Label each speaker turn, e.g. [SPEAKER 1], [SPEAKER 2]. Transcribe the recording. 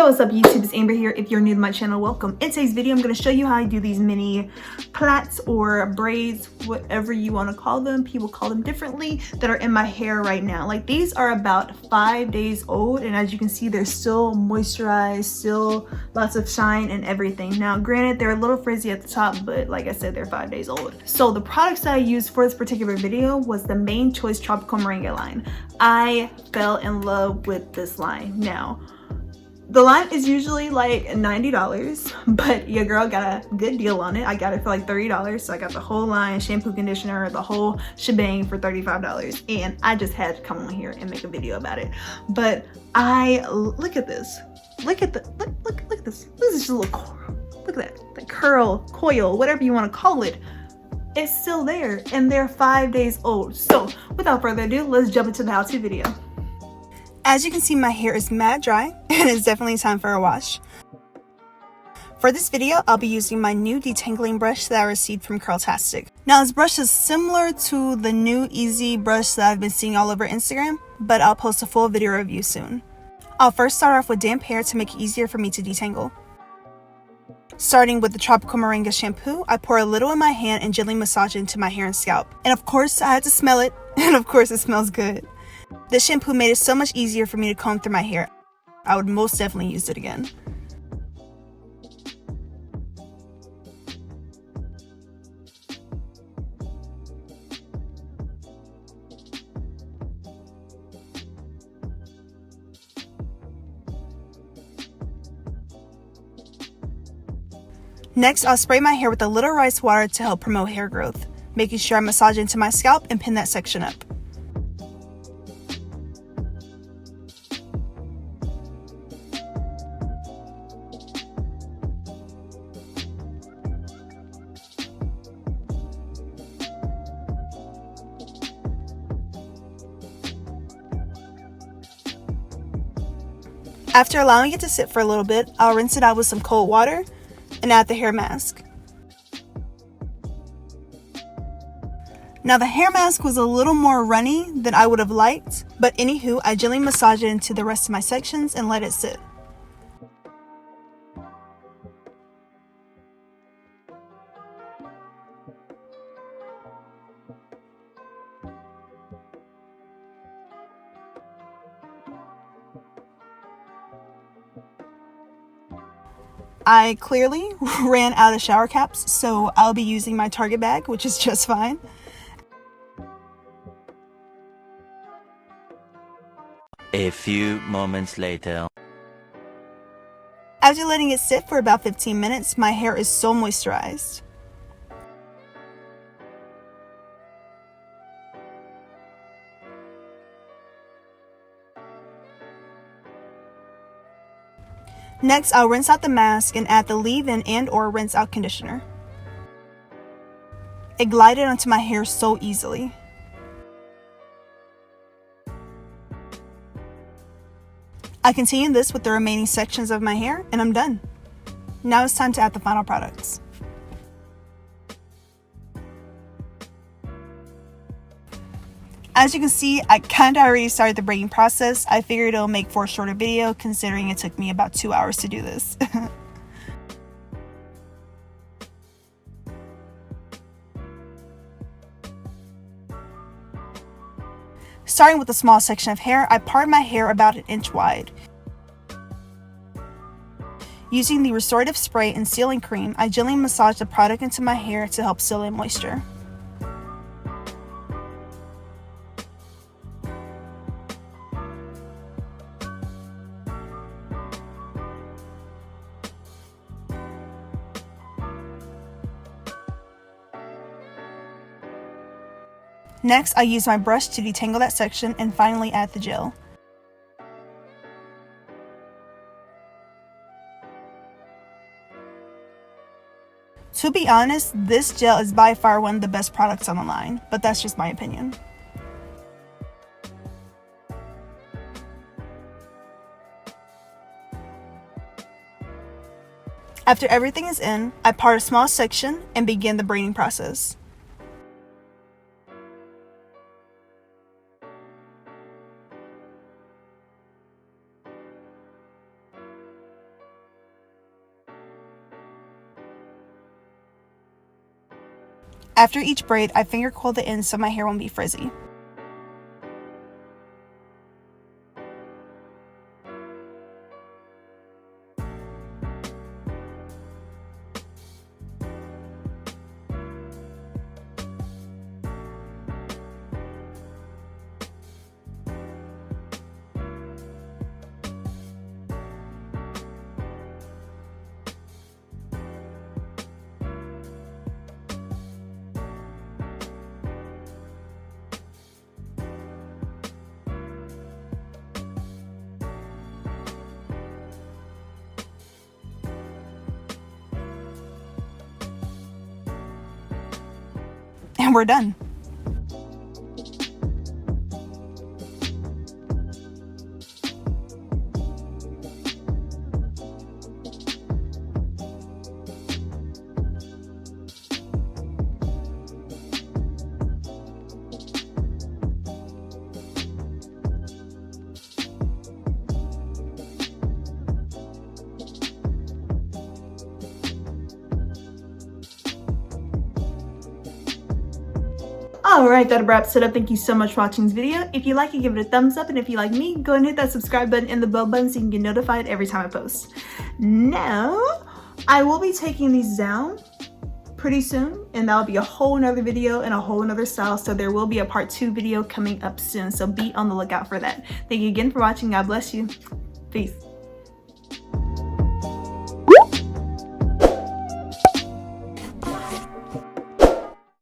[SPEAKER 1] Yo, what's up YouTube? It's Amber here. If you're new to my channel, welcome. In today's video, I'm going to show you how I do these mini plaits or braids, whatever you want to call them. People call them differently, that are in my hair right now. Like, these are about 5 days old, and as you can see, they're still moisturized, still lots of shine and everything. Now, granted, they're a little frizzy at the top, but like I said, they're 5 days old. So the products that I used for this particular video was the Main Choice Tropical Moringa line. I fell in love with this line. Now, the line is usually like $90, but your girl got a good deal on it. I got it for like $30, so I got the whole line, shampoo, conditioner, the whole shebang for $35, and I just had to come on here and make a video about it. But look at this. Look at this. Look at this. This is just a little coil. Look at that curl, coil, whatever you want to call it. It's still there, and they're 5 days old. So without further ado, let's jump into the how-to video. As you can see, my hair is mad dry and it's definitely time for a wash. For this video, I'll be using my new detangling brush that I received from Curltastic. Now, this brush is similar to the new Easy brush that I've been seeing all over Instagram, but I'll post a full video review soon. I'll first start off with damp hair to make it easier for me to detangle. Starting with the Tropical Moringa shampoo, I pour a little in my hand and gently massage it into my hair and scalp. And of course, I had to smell it, and of course it smells good. This shampoo made it so much easier for me to comb through my hair. I would most definitely use it again. Next, I'll spray my hair with a little rice water to help promote hair growth, making sure I massage into my scalp and pin that section up. After allowing it to sit for a little bit, I'll rinse it out with some cold water and add the hair mask. Now, the hair mask was a little more runny than I would have liked, but anywho, I gently massage it into the rest of my sections and let it sit. I clearly ran out of shower caps, so I'll be using my Target bag, which is just fine.
[SPEAKER 2] A few moments later.
[SPEAKER 1] After letting it sit for about 15 minutes, my hair is so moisturized. Next, I'll rinse out the mask and add the leave-in and/or rinse-out conditioner. It glided onto my hair so easily. I continue this with the remaining sections of my hair, and I'm done. Now it's time to add the final products. As you can see, I kinda already started the braiding process. I figured it'll make for a shorter video considering it took me about 2 hours to do this. Starting with a small section of hair, I parted my hair about 1 inch wide. Using the restorative spray and sealing cream, I gently massage the product into my hair to help seal in moisture. Next, I use my brush to detangle that section and finally add the gel. To be honest, this gel is by far one of the best products on the line, but that's just my opinion. After everything is in, I part a small section and begin the braiding process. After each braid, I finger coil the ends so my hair won't be frizzy. And we're done. Alright, that wraps it up. Thank you so much for watching this video. If you like it, give it a thumbs up, and if you like me, go and hit that subscribe button and the bell button so you can get notified every time I post. Now, I will be taking these down pretty soon, and that'll be a whole nother video and a whole nother style, so there will be a part 2 video coming up soon, so be on the lookout for that. Thank you again for watching. God bless you. Peace.